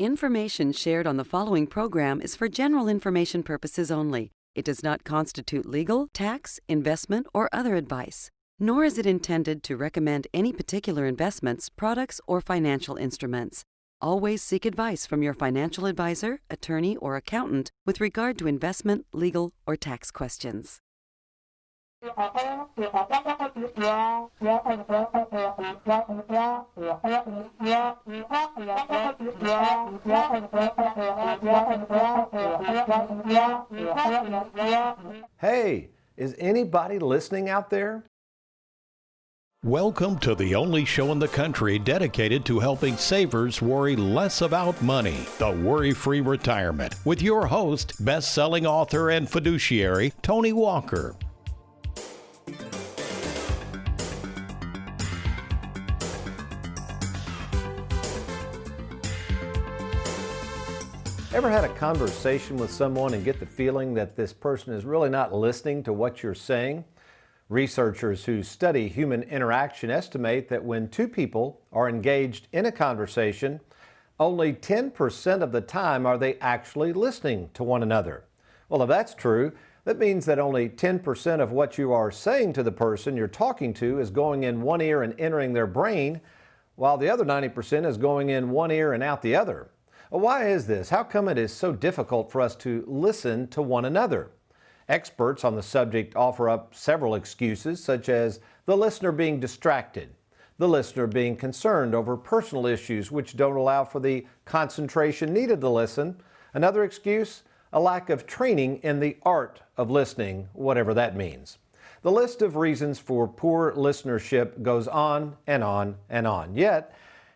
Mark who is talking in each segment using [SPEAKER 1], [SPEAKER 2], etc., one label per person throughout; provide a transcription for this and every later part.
[SPEAKER 1] Information shared on the following program is for general information purposes only. It does not constitute legal, tax, investment, or other advice, nor is it intended to recommend any particular investments, products, or financial instruments. Always seek advice from your financial advisor, attorney, or accountant with regard to investment, legal, or tax questions.
[SPEAKER 2] Hey, is anybody listening out there?
[SPEAKER 3] Welcome to the only show in the country dedicated to helping savers worry less about money, the Worry-Free Retirement, with your host, best-selling author and fiduciary, Tony Walker.
[SPEAKER 2] Ever had a conversation with someone and get the feeling that this person is really not listening to what you're saying? Researchers who study human interaction estimate that when two people are engaged in a conversation, only 10% of the time are they actually listening to one another. Well, if that's true, that means that only 10% of what you are saying to the person you're talking to is going in one ear and entering their brain, while the other 90% is going in one ear and out the other. Well, why is this? How come it is so difficult for us to listen to one another? Experts on the subject offer up several excuses, such as the listener being distracted, the listener being concerned over personal issues which don't allow for the concentration needed to listen. Another excuse, a lack of training in the art of listening, whatever that means. The list of reasons for poor listenership goes on and on and on. Yet,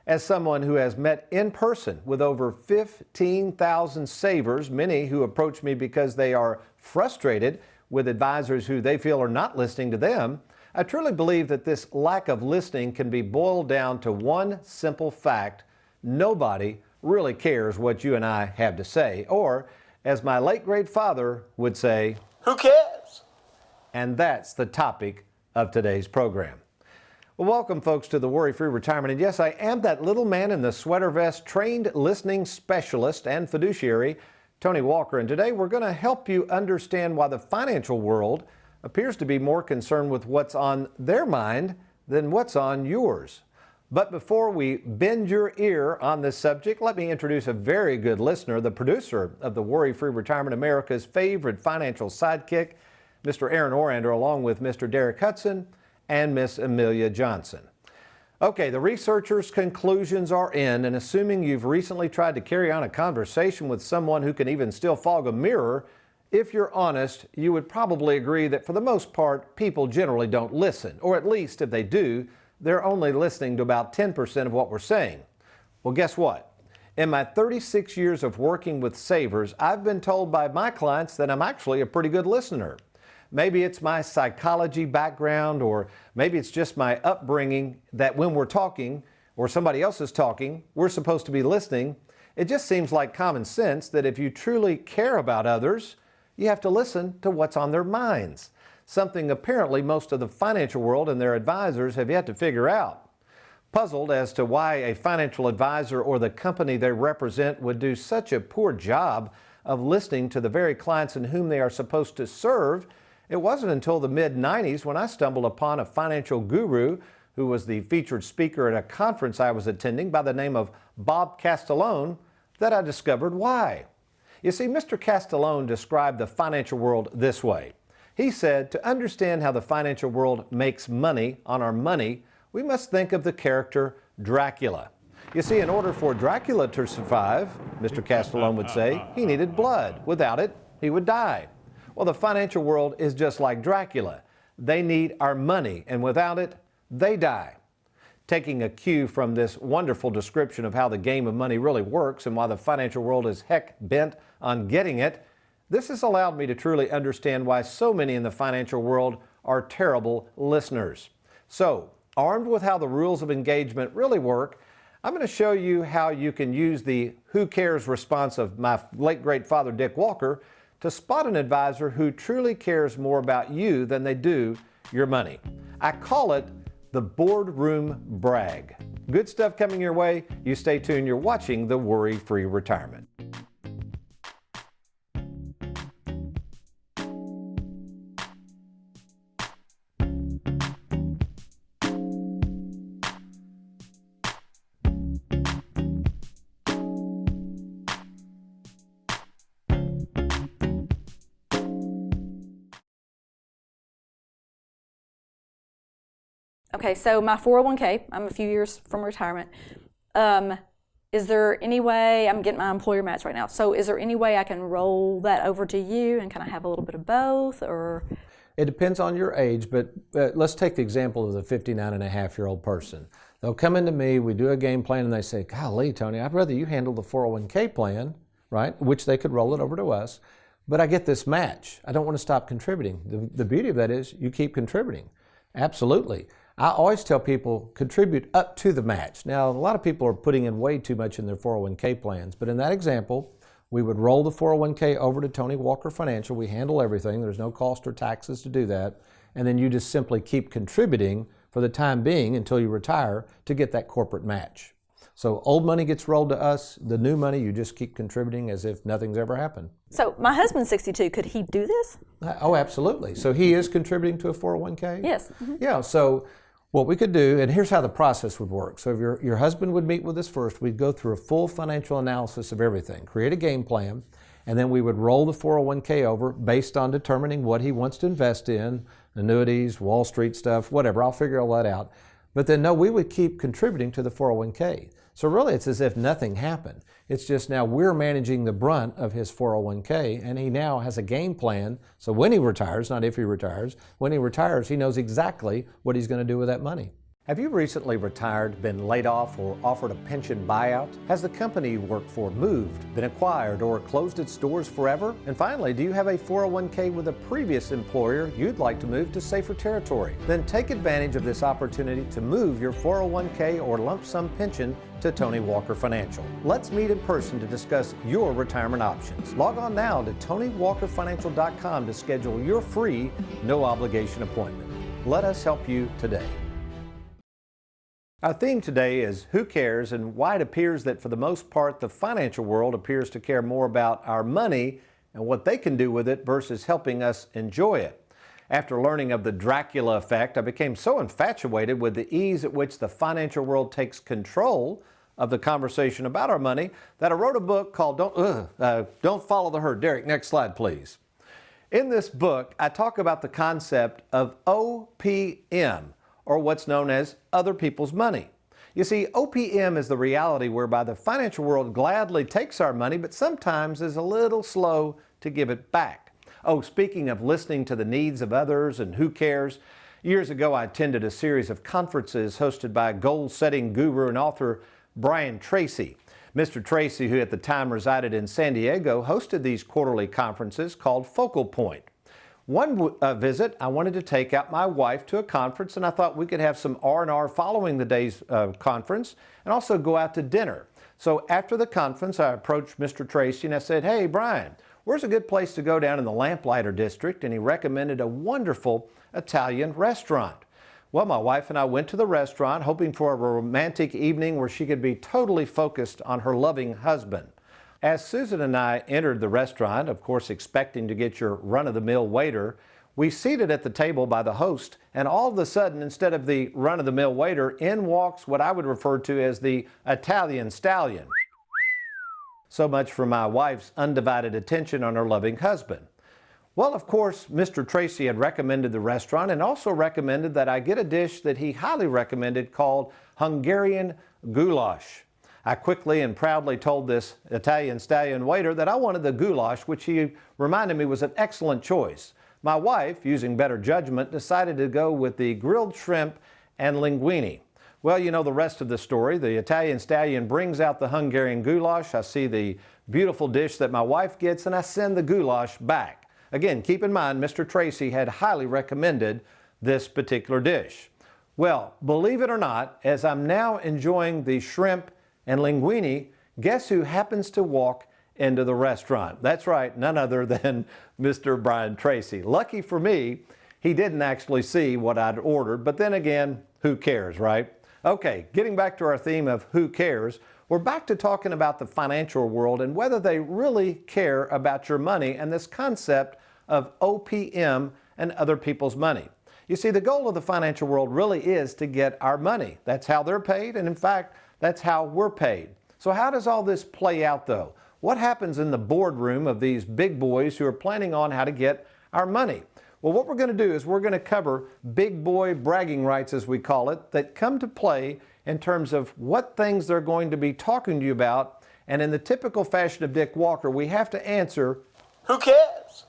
[SPEAKER 2] as someone who has met in person with over 15,000 savers, many who approach me because they are frustrated with advisors who they feel are not listening to them, I truly believe that this lack of listening can be boiled down to one simple fact: nobody really cares what you and I have to say. Or, as my late great father would say,
[SPEAKER 4] who cares?
[SPEAKER 2] And that's the topic of today's program. Well, welcome, folks, to the Worry-Free Retirement. And yes, I am that little man in the sweater vest, trained listening specialist and fiduciary, Tony Walker. And today we're going to help you understand why the financial world appears to be more concerned with what's on their mind than what's on yours. But before we bend your ear on this subject, let me introduce a very good listener, the producer of the Worry-Free Retirement, America's favorite financial sidekick, Mr. Aaron Orander, along with Mr. Derek Hudson and Miss Amelia Johnson. Okay, the researchers' conclusions are in, and assuming you've recently tried to carry on a conversation with someone who can even still fog a mirror, if you're honest, you would probably agree that for the most part, people generally don't listen, or at least if they do, they're only listening to about 10% of what we're saying. Well, guess what? In my 36 years of working with savers, I've been told by my clients that I'm actually a pretty good listener. Maybe it's my psychology background, or maybe it's just my upbringing that when we're talking or somebody else is talking, we're supposed to be listening. It just seems like common sense that if you truly care about others, you have to listen to what's on their minds, something apparently most of the financial world and their advisors have yet to figure out. Puzzled as to why a financial advisor or the company they represent would do such a poor job of listening to the very clients in whom they are supposed to serve, it wasn't until the mid-90s when I stumbled upon a financial guru who was the featured speaker at a conference I was attending by the name of Bob Castellone that I discovered why. You see, Mr. Castellone described the financial world this way. He said, to understand how the financial world makes money on our money, we must think of the character Dracula. You see, in order for Dracula to survive, Mr. Castellone would say, he needed blood. Without it, he would die. Well, the financial world is just like Dracula. They need our money, and without it, they die. Taking a cue from this wonderful description of how the game of money really works and why the financial world is heck bent on getting it, this has allowed me to truly understand why so many in the financial world are terrible listeners. So, armed with how the rules of engagement really work, I'm going to show you how you can use the who cares response of my late great father Dick Walker to spot an advisor who truly cares more about you than they do your money. I call it the boardroom brag. Good stuff coming your way. You stay tuned. You're watching the Worry-Free Retirement.
[SPEAKER 4] Okay, so my 401k, I'm a few years from retirement. Is there any way, I'm getting my employer match right now, so is there any way I can roll that over to you and kind of have a little bit of both, or?
[SPEAKER 2] It depends on your age, but let's take the example of the 59-and-a-half-year-old person. They'll come into me, we do a game plan, and they say, golly, Tony, I'd rather you handle the 401k plan, right, which they could roll it over to us, but I get this match. I don't want to stop contributing. The beauty of that is you keep contributing. Absolutely. I always tell people contribute up to the match. Now, a lot of people are putting in way too much in their 401k plans, but in that example, we would roll the 401k over to Tony Walker Financial. We handle everything. There's no cost or taxes to do that. And then you just simply keep contributing for the time being until you retire to get that corporate match. So old money gets rolled to us. The new money, you just keep contributing as if nothing's ever happened.
[SPEAKER 4] So my husband's 62. Could he do this?
[SPEAKER 2] Oh, absolutely. So he is contributing to a 401k?
[SPEAKER 4] Yes. Mm-hmm.
[SPEAKER 2] Yeah, so what we could do, and here's how the process would work. So if your husband would meet with us first, we'd go through a full financial analysis of everything, create a game plan, and then we would roll the 401k over based on determining what he wants to invest in, annuities, Wall Street stuff, whatever. I'll figure all that out. But then no, we would keep contributing to the 401k. So really it's as if nothing happened. It's just now we're managing the brunt of his 401k, and he now has a game plan. So when he retires, not if he retires, when he retires, he knows exactly what he's going to do with that money. Have you recently retired, been laid off, or offered a pension buyout? Has the company you work for moved, been acquired, or closed its doors forever? And finally, do you have a 401k with a previous employer you'd like to move to safer territory? Then take advantage of this opportunity to move your 401k or lump sum pension to Tony Walker Financial. Let's meet in person to discuss your retirement options. Log on now to TonyWalkerFinancial.com to schedule your free, no obligation appointment. Let us help you today. Our theme today is who cares, and why it appears that for the most part the financial world appears to care more about our money and what they can do with it versus helping us enjoy it. After learning of the Dracula effect, I became so infatuated with the ease at which the financial world takes control of the conversation about our money that I wrote a book called Don't Follow the Herd. Derek, next slide, please. In this book, I talk about the concept of OPM, or what's known as other people's money. You see, OPM is the reality whereby the financial world gladly takes our money, but sometimes is a little slow to give it back. Oh, speaking of listening to the needs of others and who cares, years ago I attended a series of conferences hosted by goal-setting guru and author Brian Tracy. Mr. Tracy, who at the time resided in San Diego, hosted these quarterly conferences called Focal Point. One visit, I wanted to take out my wife to a conference, and I thought we could have some R&R following the day's conference and also go out to dinner. So after the conference, I approached Mr. Tracy and I said, hey, Brian, where's a good place to go down in the Lamplighter District? And he recommended a wonderful Italian restaurant. Well, my wife and I went to the restaurant hoping for a romantic evening where she could be totally focused on her loving husband. As Susan and I entered the restaurant, of course expecting to get your run-of-the-mill waiter, we seated at the table by the host, and all of a sudden, instead of the run-of-the-mill waiter, in walks what I would refer to as the Italian stallion. So much for my wife's undivided attention on her loving husband. Well, of course, Mr. Tracy had recommended the restaurant and also recommended that I get a dish that he highly recommended called Hungarian goulash. I quickly and proudly told this Italian stallion waiter that I wanted the goulash, which he reminded me was an excellent choice. My wife, using better judgment, decided to go with the grilled shrimp and linguine. Well, you know the rest of the story. The Italian stallion brings out the Hungarian goulash. I see the beautiful dish that my wife gets, and I send the goulash back. Again, keep in mind, Mr. Tracy had highly recommended this particular dish. Well, believe it or not, as I'm now enjoying the shrimp and linguine, guess who happens to walk into the restaurant? That's right, none other than Mr. Brian Tracy. Lucky for me, he didn't actually see what I'd ordered, but then again, who cares, right? Okay, getting back to our theme of who cares, we're back to talking about the financial world and whether they really care about your money and this concept of OPM and other people's money. You see, the goal of the financial world really is to get our money. That's how they're paid, and in fact, that's how we're paid. So how does all this play out though? What happens in the boardroom of these big boys who are planning on how to get our money? Well, what we're going to do is we're going to cover big boy bragging rights, as we call it, that come to play in terms of what things they're going to be talking to you about. And in the typical fashion of Dick Walker, we have to answer, who cares?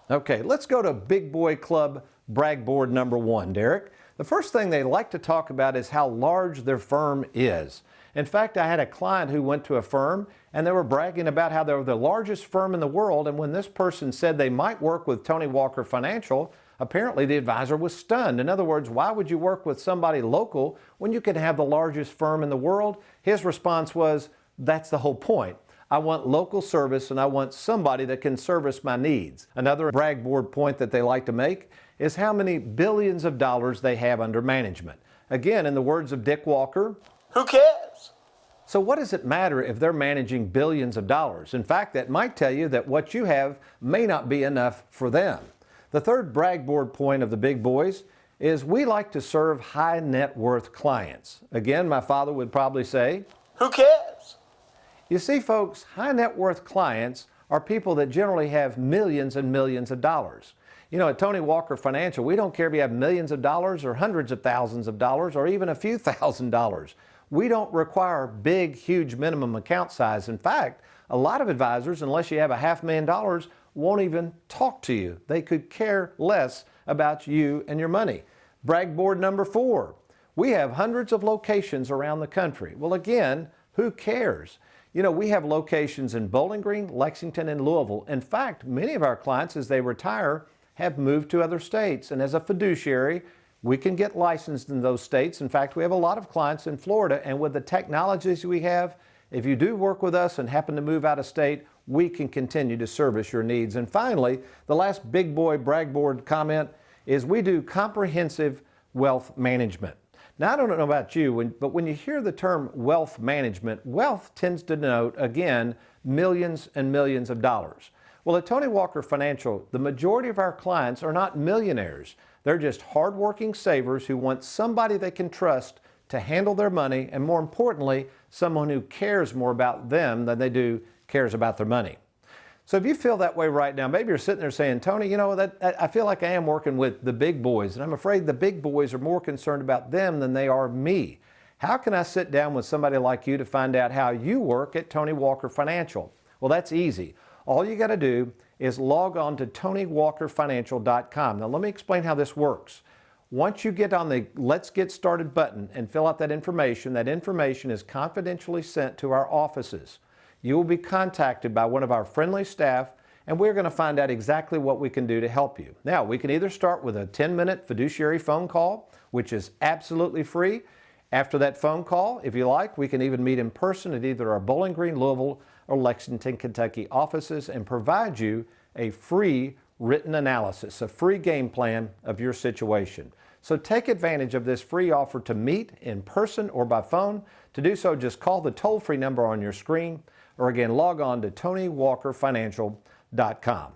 [SPEAKER 2] Okay, let's go to Big Boy Club brag board number 1, Derek. The first thing they like to talk about is how large their firm is. In fact, I had a client who went to a firm and they were bragging about how they were the largest firm in the world, and when this person said they might work with Tony Walker Financial, apparently the advisor was stunned. In other words, why would you work with somebody local when you can have the largest firm in the world? His response was, that's the whole point. I want local service and I want somebody that can service my needs. Another brag board point that they like to make is how many billions of dollars they have under management. Again, in the words of Dick Walker, who cares? So what does it matter if they're managing billions of dollars? In fact, that might tell you that what you have may not be enough for them. The third brag board point of the big boys is we like to serve high net worth clients. Again, my father would probably say, who cares? You see, folks, high net worth clients are people that generally have millions and millions of dollars. You know, at Tony Walker Financial, we don't care if you have millions of dollars or hundreds of thousands of dollars or even a few $1,000s. We don't require big, huge minimum account size. In fact, a lot of advisors, unless you have $500,000, won't even talk to you. They could care less about you and your money. Brag board number 4. We have hundreds of locations around the country. Well, again, who cares? You know, we have locations in Bowling Green, Lexington, and Louisville. In fact, many of our clients, as they retire, have moved to other states. And as a fiduciary, we can get licensed in those states. In fact, we have a lot of clients in Florida, and with the technologies we have, if you do work with us and happen to move out of state, we can continue to service your needs. And finally, the last big boy brag board comment is we do comprehensive wealth management. Now, I don't know about you, but when you hear the term wealth management, wealth tends to denote, again, millions and millions of dollars. Well, at Tony Walker Financial, the majority of our clients are not millionaires. They're just hardworking savers who want somebody they can trust to handle their money, and more importantly, someone who cares more about them than they do cares about their money. So if you feel that way right now, maybe you're sitting there saying, Tony, you know, I feel like I am working with the big boys, and I'm afraid the big boys are more concerned about them than they are me. How can I sit down with somebody like you to find out how you work at Tony Walker Financial? Well, that's easy. All you got to do is log on to TonyWalkerFinancial.com. Now, let me explain how this works. Once you get on the Let's Get Started button and fill out that information is confidentially sent to our offices. You will be contacted by one of our friendly staff, and we're going to find out exactly what we can do to help you. Now, we can either start with a 10-minute fiduciary phone call, which is absolutely free. After that phone call, if you like, we can even meet in person at either our Bowling Green, Louisville, or Lexington, Kentucky offices and provide you a free written analysis, a free game plan of your situation. So take advantage of this free offer to meet in person or by phone. To do so, just call the toll-free number on your screen, or again, log on to TonyWalkerFinancial.com.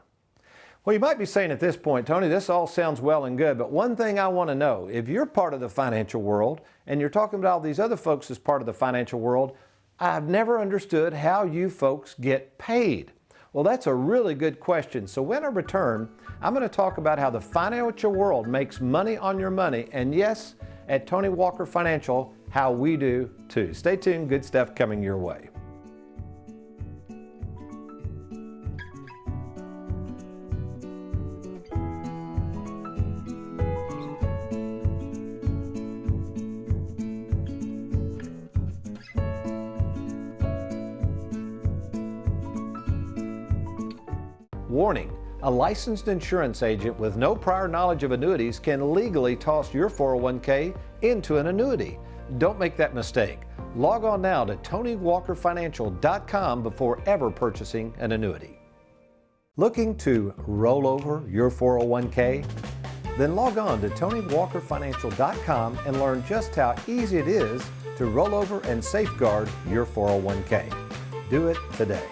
[SPEAKER 2] Well, you might be saying at this point, Tony, this all sounds well and good, but one thing I want to know, if you're part of the financial world and you're talking about all these other folks as part of the financial world, I've never understood how you folks get paid. Well, that's a really good question. So when I return, I'm going to talk about how the financial world makes money on your money, and yes, at Tony Walker Financial, how we do too. Stay tuned, good stuff coming your way. Warning, a licensed insurance agent with no prior knowledge of annuities can legally toss your 401k into an annuity. Don't make that mistake. Log on now to TonyWalkerFinancial.com before ever purchasing an annuity. Looking to roll over your 401k? Then log on to TonyWalkerFinancial.com and learn just how easy it is to roll over and safeguard your 401k. Do it today.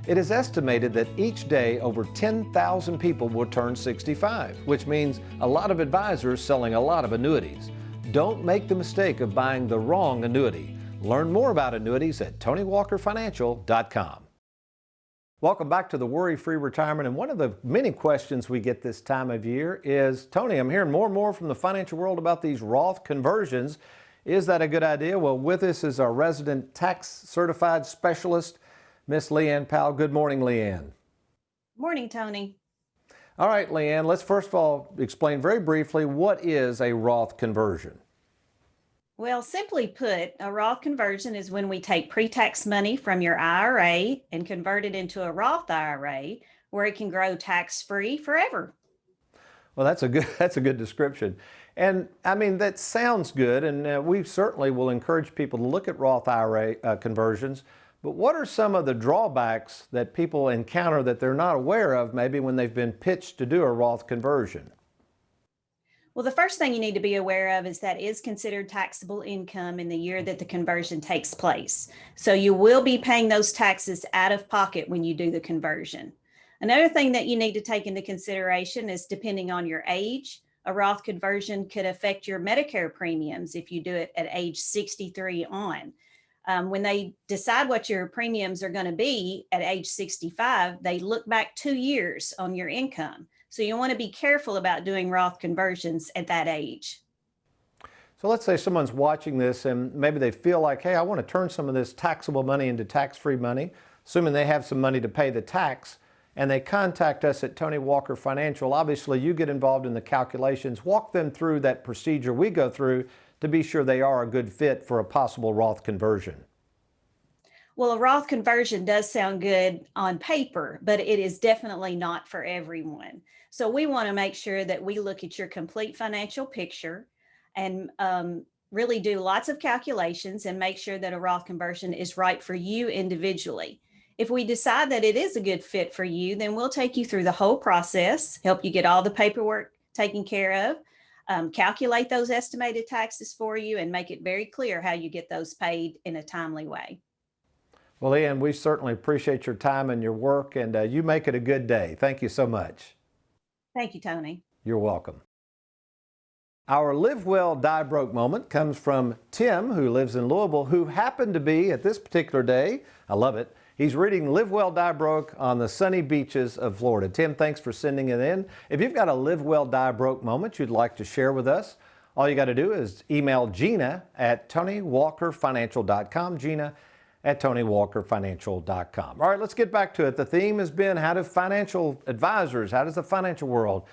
[SPEAKER 2] It is estimated that each day over 10,000 people will turn 65, which means a lot of advisors selling a lot of annuities. Don't make the mistake of buying the wrong annuity. Learn more about annuities at TonyWalkerFinancial.com. Welcome back to the Worry-Free Retirement. And one of the many questions we get this time of year is, Tony, I'm hearing more and more from the financial world about these Roth conversions. Is that a good idea? Well, with us is our resident tax certified specialist, Miss Leanne Powell. Good morning, Leanne.
[SPEAKER 5] Morning, Tony.
[SPEAKER 2] All right, Leanne, let's first of all explain very briefly what is a Roth conversion.
[SPEAKER 5] Well, simply put, a Roth conversion is when we take pre-tax money from your IRA and convert it into a Roth IRA where it can grow tax-free forever.
[SPEAKER 2] Well, that's a good description. And I mean, that sounds good, and we certainly will encourage people to look at Roth IRA conversions. But what are some of the drawbacks that people encounter that they're not aware of maybe when they've been pitched to do a Roth conversion?
[SPEAKER 5] Well, the first thing you need to be aware of is that is considered taxable income in the year that the conversion takes place. So you will be paying those taxes out of pocket when you do the conversion. Another thing that you need to take into consideration is depending on your age, a Roth conversion could affect your Medicare premiums if you do it at age 63 on. When they decide what your premiums are going to be at age 65, they look back 2 years on your income. So you want to be careful about doing Roth conversions at that age.
[SPEAKER 2] So let's say someone's watching this and maybe they feel like, hey, I want to turn some of this taxable money into tax-free money, assuming they have some money to pay the tax, and they contact us at Tony Walker Financial. Obviously, you get involved in the calculations. Walk them through that procedure we go through to be sure they are a good fit for a possible Roth conversion.
[SPEAKER 5] Well, a Roth conversion does sound good on paper, but it is definitely not for everyone. So we want to make sure that we look at your complete financial picture and really do lots of calculations and make sure that a Roth conversion is right for you individually. If we decide that it is a good fit for you, then we'll take you through the whole process, help you get all the paperwork taken care of, calculate those estimated taxes for you, and make it very clear how you get those paid in a timely way.
[SPEAKER 2] Well, Ian, we certainly appreciate your time and your work, and you make it a good day. Thank you so much.
[SPEAKER 5] Thank you, Tony.
[SPEAKER 2] You're welcome. Our Live Well, Die Broke moment comes from Tim, who lives in Louisville, who happened to be, at this particular day, I love it, he's reading Live Well, Die Broke on the sunny beaches of Florida. Tim, thanks for sending it in. If you've got a Live Well, Die Broke moment you'd like to share with us, all you got to do is email Gina at TonyWalkerFinancial.com. Gina at TonyWalkerFinancial.com. All right, let's get back to it. The theme has been how do financial advisors, how does the financial world,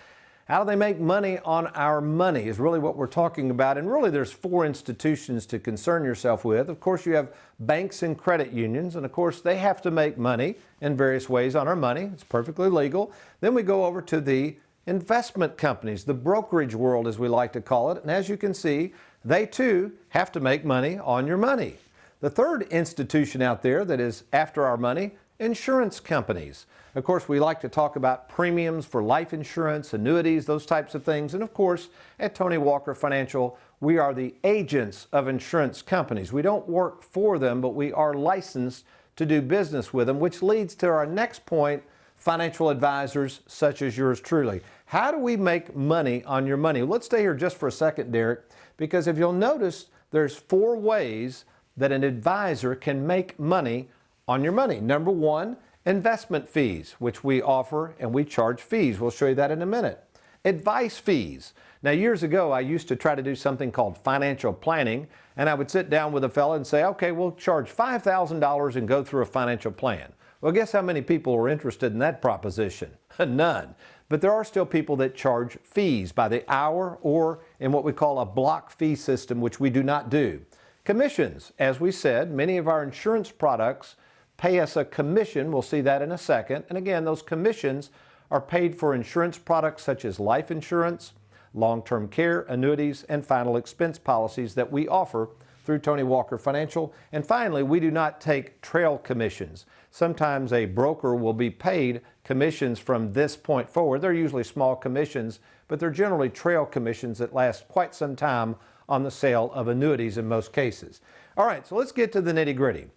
[SPEAKER 2] how do they make money on our money is really what we're talking about. And really there's 4 institutions to concern yourself with. Of course, you have banks and credit unions, and of course they have to make money in various ways on our money. It's perfectly legal. Then we go over to the investment companies, the brokerage world as we like to call it. And as you can see, they too have to make money on your money. The third institution out there that is after our money, insurance companies. Of course, we like to talk about premiums for life insurance, annuities, those types of things. And of course, at Tony Walker Financial, we are the agents of insurance companies. We don't work for them, but we are licensed to do business with them, which leads to our next point, financial advisors such as yours truly. How do we make money on your money? Let's stay here just for a second, Derek, because if you'll notice, there's 4 ways that an advisor can make money on your money. Number 1, investment fees, which we offer and we charge fees. We'll show you that in a minute. Advice fees. Now, years ago, I used to try to do something called financial planning, and I would sit down with a fella and say, okay, we'll charge $5,000 and go through a financial plan. Well, guess how many people were interested in that proposition? None. But there are still people that charge fees by the hour or in what we call a block fee system, which we do not do. Commissions, as we said, many of our insurance products pay us a commission. We'll see that in a second. And again, those commissions are paid for insurance products such as life insurance, long-term care, annuities, and final expense policies that we offer through through Tony Walker Financial. And finally, we do not take trail commissions. Sometimes a broker will be paid commissions from this point forward. They're usually small commissions, but they're generally trail commissions that last quite some time on the sale of annuities in most cases. All right, so let's get to the nitty-gritty.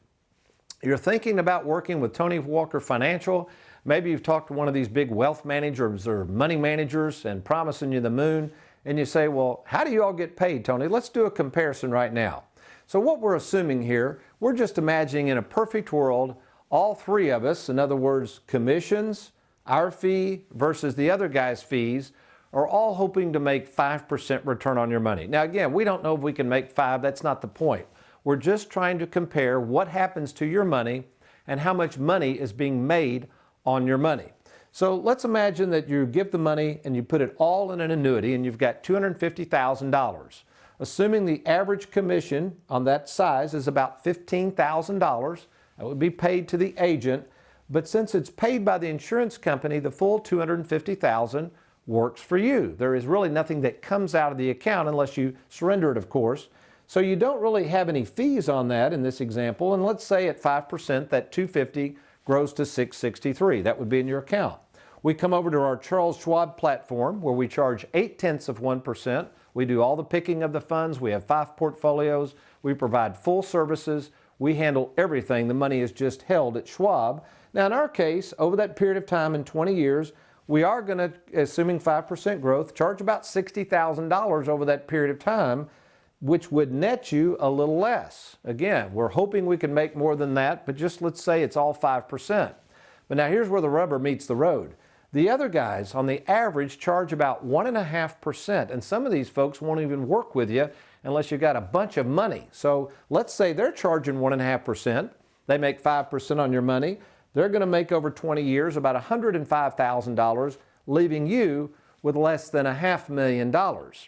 [SPEAKER 2] You're thinking about working with Tony Walker Financial. Maybe you've talked to one of these big wealth managers or money managers and promising you the moon, and you say, well, how do you all get paid, Tony? Let's do a comparison right now. So what we're assuming here, we're just imagining in a perfect world, all three of us, in other words, commissions, our fee versus the other guy's fees, are all hoping to make 5% return on your money. Now again, we don't know if we can make 5, that's not the point. We're just trying to compare what happens to your money and how much money is being made on your money. So let's imagine that you give the money and you put it all in an annuity and you've got $250,000. Assuming the average commission on that size is about $15,000, that would be paid to the agent, but since it's paid by the insurance company, the full $250,000 works for you. There is really nothing that comes out of the account unless you surrender it, of course. So you don't really have any fees on that in this example, and let's say at 5% that $250,000 grows to $663,000. That would be in your account. We come over to our Charles Schwab platform where we charge 0.8%. We do all the picking of the funds. We have 5 portfolios. We provide full services. We handle everything. The money is just held at Schwab. Now, in our case, over that period of time in 20 years, we are going to, assuming 5% growth, charge about $60,000 over that period of time, which would net you a little less. Again, we're hoping we can make more than that, but just let's say it's all 5%. But now here's where the rubber meets the road. The other guys, on the average, charge about 1.5%, and some of these folks won't even work with you unless you got a bunch of money. So let's say they're charging 1.5%. They make 5% on your money. They're going to make over 20 years about $105,000, leaving you with less than $500,000.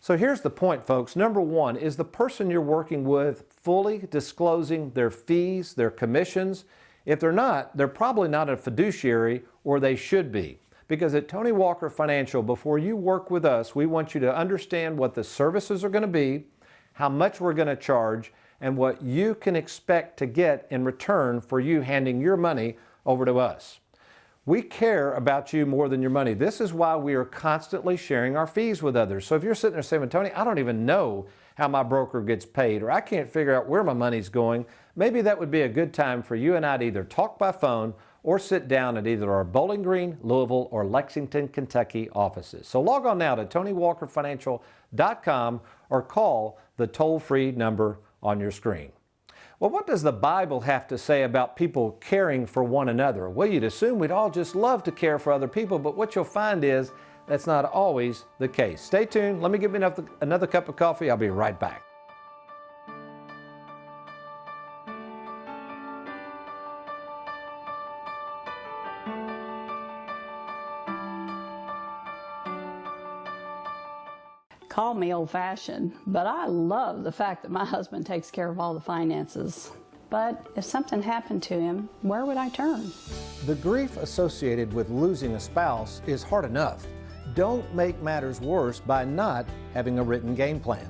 [SPEAKER 2] So here's the point, folks. Number one, is the person you're working with fully disclosing their fees, their commissions? If they're not, they're probably not a fiduciary, or they should be. Because at Tony Walker Financial, before you work with us, we want you to understand what the services are going to be, how much we're going to charge, and what you can expect to get in return for you handing your money over to us. We care about you more than your money. This is why we are constantly sharing our fees with others. So if you're sitting there saying, well, Tony, I don't even know how my broker gets paid, or I can't figure out where my money's going, maybe that would be a good time for you and I to either talk by phone or sit down at either our Bowling Green, Louisville, or Lexington, Kentucky offices. So log on now to TonyWalkerFinancial.com or call the toll-free number on your screen. Well, what does the Bible have to say about people caring for one another? Well, you'd assume we'd all just love to care for other people, but what you'll find is that's not always the case. Stay tuned. Let me get me another cup of coffee. I'll be right back.
[SPEAKER 6] Call me old-fashioned, but I love the fact that my husband takes care of all the finances. But if something happened to him, where would I turn?
[SPEAKER 2] The grief associated with losing a spouse is hard enough. Don't make matters worse by not having a written game plan.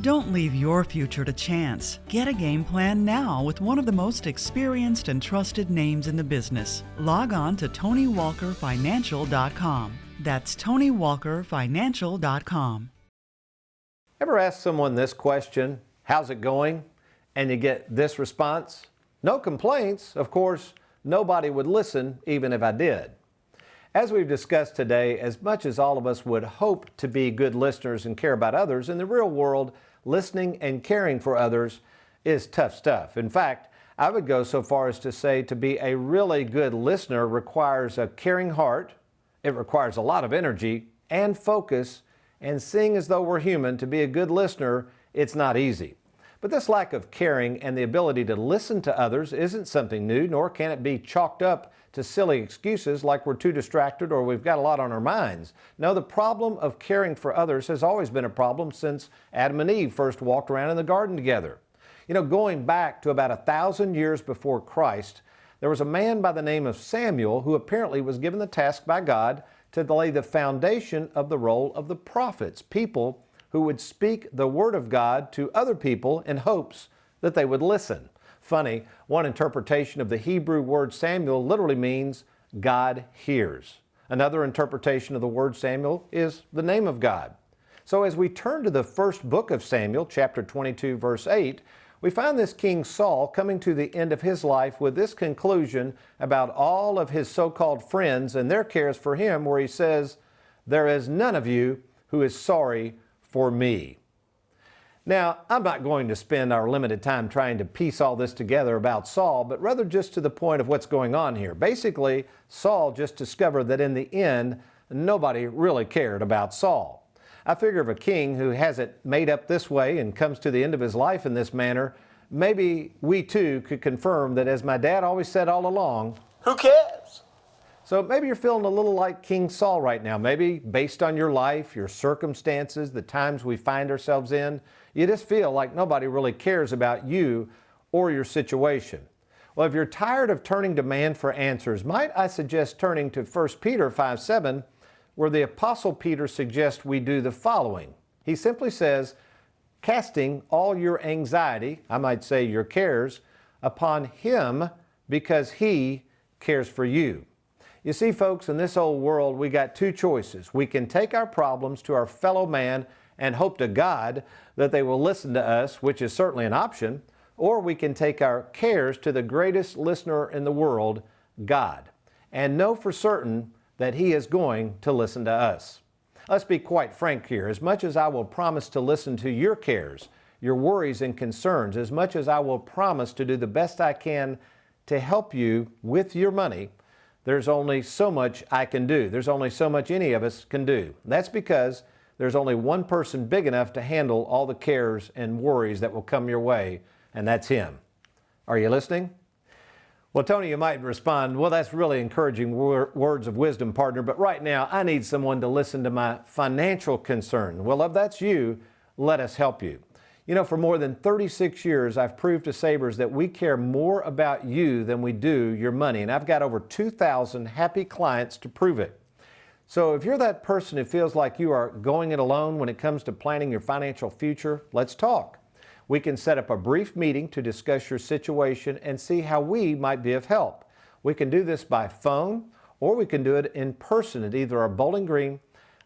[SPEAKER 7] Don't leave your future to chance. Get a game plan now with one of the most experienced and trusted names in the business. Log on to TonyWalkerFinancial.com. That's TonyWalkerFinancial.com.
[SPEAKER 2] Ever ask someone this question, how's it going? And you get this response? No complaints. Of course, nobody would listen even if I did. As we've discussed today, as much as all of us would hope to be good listeners and care about others, in the real world, listening and caring for others is tough stuff. In fact, I would go so far as to say to be a really good listener requires a caring heart, it requires a lot of energy and focus, and seeing as though we're human, to be a good listener, it's not easy. But this lack of caring and the ability to listen to others isn't something new, nor can it be chalked up to silly excuses like we're too distracted or we've got a lot on our minds. No, the problem of caring for others has always been a problem since Adam and Eve first walked around in the garden together. You know, going back to about 1,000 years before Christ, there was a man by the name of Samuel who apparently was given the task by God to lay the foundation of the role of the prophets, people who would speak the Word of God to other people in hopes that they would listen. Funny, one interpretation of the Hebrew word Samuel literally means God hears. Another interpretation of the word Samuel is the name of God. So as we turn to the first book of Samuel, chapter 22, verse 8, we find this King Saul coming to the end of his life with this conclusion about all of his so-called friends and their cares for him, where he says, "There is none of you who is sorry for me." Now, I'm not going to spend our limited time trying to piece all this together about Saul, but rather just to the point of what's going on here. Basically, Saul just discovered that in the end, nobody really cared about Saul. I figure if a king who has it made up this way and comes to the end of his life in this manner, maybe we too could confirm that, as my dad always said all along, who cares? So maybe you're feeling a little like King Saul right now. Maybe based on your life, your circumstances, the times we find ourselves in, you just feel like nobody really cares about you or your situation. Well, if you're tired of turning to man for answers, might I suggest turning to 1 Peter 5:7, where the Apostle Peter suggests we do the following. He simply says, casting all your anxiety, I might say your cares, upon Him because He cares for you. You see, folks, in this old world, we got two choices. We can take our problems to our fellow man and hope to God that they will listen to us, which is certainly an option, or we can take our cares to the greatest listener in the world, God, and know for certain that He is going to listen to us. Let's be quite frank here. As much as I will promise to listen to your cares, your worries and concerns, as much as I will promise to do the best I can to help you with your money, there's only so much I can do. There's only so much any of us can do. That's because there's only one person big enough to handle all the cares and worries that will come your way, and that's Him. Are you listening? Well, Tony, you might respond, well, that's really encouraging words of wisdom, partner, but right now I need someone to listen to my financial concern. Well, if that's you, let us help you. You know, for more than 36 years, I've proved to savers that we care more about you than we do your money, and I've got over 2,000 happy clients to prove it. So if you're that person who feels like you are going it alone when it comes to planning your financial future, let's talk. We can set up a brief meeting to discuss your situation and see how we might be of help. We can do this by phone, or we can do it in person at either our Bowling Green,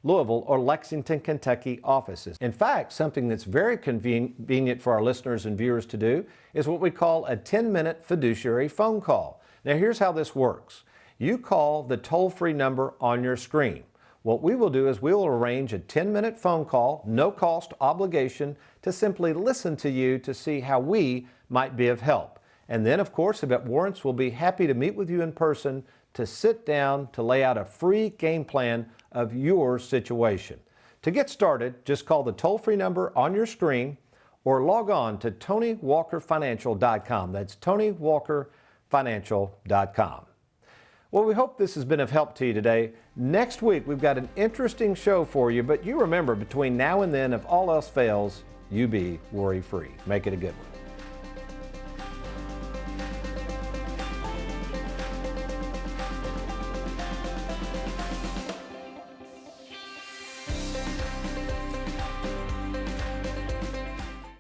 [SPEAKER 2] Louisville, or Lexington, Kentucky offices. In fact, something that's very convenient for our listeners and viewers to do is what we call a 10-minute fiduciary phone call. Now, here's how this works. You call the toll-free number on your screen. What we will do is we will arrange a 10-minute phone call, no cost obligation, to simply listen to you to see how we might be of help. And then, of course, if it warrants, we'll be happy to meet with you in person to sit down to lay out a free game plan of your situation. To get started, just call the toll-free number on your screen or log on to TonyWalkerFinancial.com. That's TonyWalkerFinancial.com. Well, we hope this has been of help to you today. Next week, we've got an interesting show for you, but you remember, between now and then, if all else fails, you be worry-free. Make it a good one.